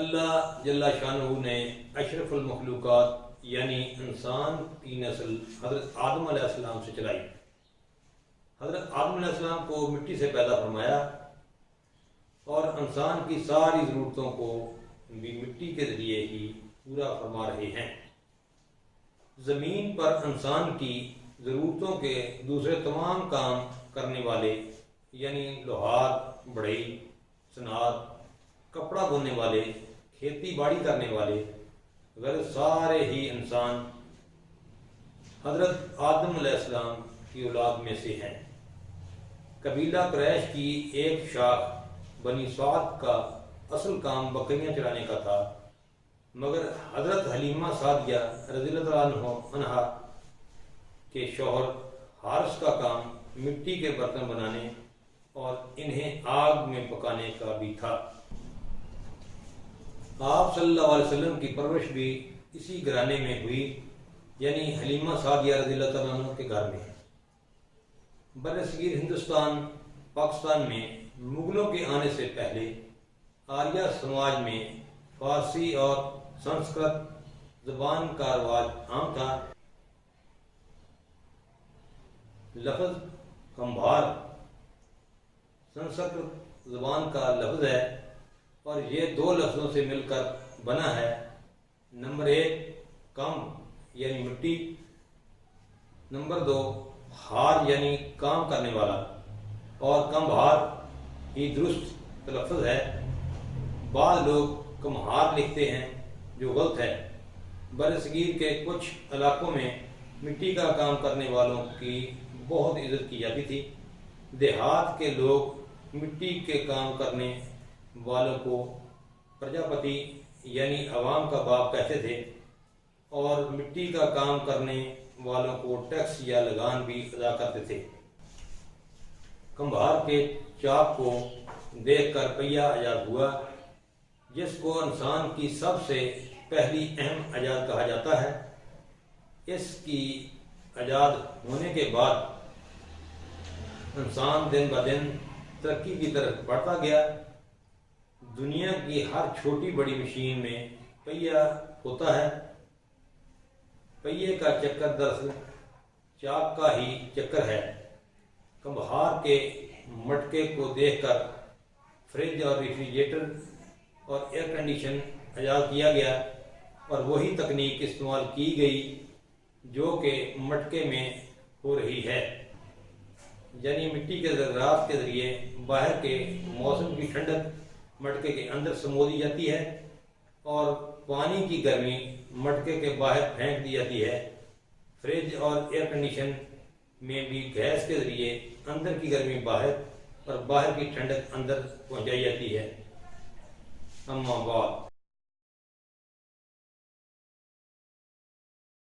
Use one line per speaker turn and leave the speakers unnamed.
اللہ جل شانہ نے اشرف المخلوقات یعنی انسان کی نسل حضرت آدم علیہ السلام سے چلائی۔ حضرت آدم علیہ السلام کو مٹی سے پیدا فرمایا اور انسان کی ساری ضرورتوں کو بھی مٹی کے ذریعے ہی پورا فرما رہے ہیں۔ زمین پر انسان کی ضرورتوں کے دوسرے تمام کام کرنے والے یعنی لوہار، بڑھئی، صنعت، کپڑا بننے والے، کھیتی باڑی کرنے والے غیر سارے ہی انسان حضرت آدم علیہ السلام کی اولاد میں سے ہیں۔ قبیلہ قریش کی ایک شاخ بنی سعد کا اصل کام بکریاں چرانے کا تھا، مگر حضرت حلیمہ سعدیہ رضی اللہ عنہا کے شوہر حارث کا کام مٹی کے برتن بنانے اور انہیں آگ میں پکانے کا بھی تھا۔ آپ صلی اللہ علیہ وسلم کی پرورش بھی اسی گھرانے میں ہوئی، یعنی حلیمہ سعدیہ رضی اللہ عنہ کے گھر میں۔ برصغیر ہندوستان پاکستان میں مغلوں کے آنے سے پہلے آریہ سماج میں فارسی اور سنسکرت زبان کا رواج عام تھا۔ لفظ کمبھار سنسکرت زبان کا لفظ ہے اور یہ دو لفظوں سے مل کر بنا ہے۔ نمبر 1 کم یعنی مٹی، نمبر 2 ہار یعنی کام کرنے والا، اور کمبھار ہی درست تلفظ ہے۔ بعض لوگ کمہار لکھتے ہیں جو غلط ہے۔ برصغیر کے کچھ علاقوں میں مٹی کا کام کرنے والوں کی بہت عزت کی جاتی تھی۔ دیہات کے لوگ مٹی کے کام کرنے والوں کو پرجاپتی یعنی عوام کا باپ کہتے تھے، اور مٹی کا کام کرنے والوں کو ٹیکس یا لگان بھی ادا کرتے تھے۔ کمبھار کے چاک کو دیکھ کر پہیہ ایجاد ہوا، جس کو انسان کی سب سے پہلی اہم ایجاد کہا جاتا ہے۔ اس کی ایجاد ہونے کے بعد انسان دن بہ دن ترقی کی طرف بڑھتا گیا۔ دنیا کی ہر چھوٹی بڑی مشین میں پہیہ ہوتا ہے۔ پہیے کا چکر دراصل چاک کا ہی چکر ہے۔ کمبھار کے مٹکے کو دیکھ کر فریج اور ریفریجریٹر اور ایئر کنڈیشن ایجاد کیا گیا، اور وہی تکنیک استعمال کی گئی جو کہ مٹکے میں ہو رہی ہے، یعنی مٹی کے ذرات کے ذریعے باہر کے موسم کی ٹھنڈک مٹکے کے اندر سمو دی جاتی ہے اور پانی کی گرمی مٹکے کے باہر پھینک دی جاتی ہے۔ فریج اور ایئر کنڈیشن میں بھی گیس کے ذریعے اندر کی گرمی باہر اور باہر کی ٹھنڈک اندر پہنچائی جاتی ہے۔ اما بعد